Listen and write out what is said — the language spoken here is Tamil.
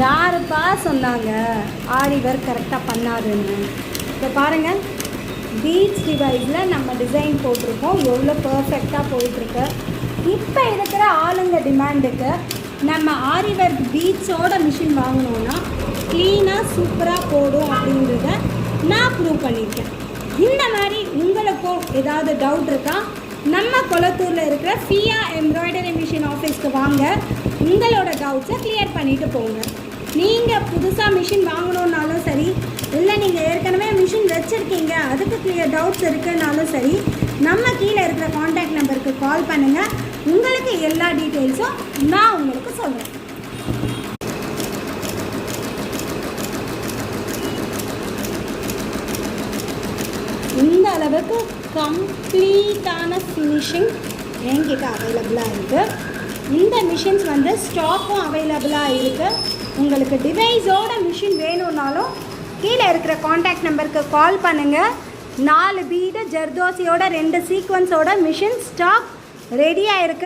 யாருப்பா சொன்னாங்க ஆரி ஒர்க் கரெக்டாக பண்ணாதுன்னு? இப்போ பாருங்கள், பீட்ஸ் டிவைஸில் நம்ம டிசைன் போட்டிருக்கோம், எவ்வளோ பர்ஃபெக்டாக போயிட்டுருக்கு. இப்போ இருக்கிற ஆளுங்க டிமாண்டுக்கு நம்ம ஆரி ஒர்க் பீட்ஸோட மிஷின் வாங்கினோன்னா க்ளீனாக சூப்பராக போடும் அப்படின்றத நான் ப்ரூவ் பண்ணியிருக்கேன். இந்த மாதிரி உங்களுக்கும் ஏதாவது டவுட் இருக்கா? நம்ம கொளத்தூரில் இருக்கிற ஃபியா எம்ப்ராய்டரி மிஷின் ஆஃபீஸ்க்கு வாங்க, உங்களோட டவுட்ஸை கிளியர் பண்ணிவிட்டு போங்க. நீங்கள் புதுசாக மிஷின் வாங்கணுன்னாலும் சரி, இல்லை நீங்கள் ஏற்கனவே மிஷின் வச்சுருக்கீங்க அதுக்கு கிளியர் டவுட்ஸ் இருக்குன்னாலும் சரி, நம்ம கீழே இருக்கிற காண்டாக்ட் நம்பருக்கு கால் பண்ணுங்கள். உங்களுக்கு எல்லா டீட்டெயில்ஸும் நான் உங்களுக்கு சொல்கிறேன். இந்த அளவுக்கு கம்ப்ளீட்டான ஃபினிஷிங் என்கிட்ட அவைலபிளாக இருக்குது. இந்த மிஷின்ஸ் வந்து ஸ்டாக்கும் அவைலபிளாக இருக்குது. உங்களுக்கு டிவைஸோட மிஷின் வேணும்னாலும் கீழே இருக்கிற காண்டாக்ட் நம்பருக்கு கால் பண்ணுங்கள். 4 பீடு ஜர்தோசியோட 2 சீக்வன்ஸோட மிஷின் ஸ்டாக் ரெடியாக இருக்குது.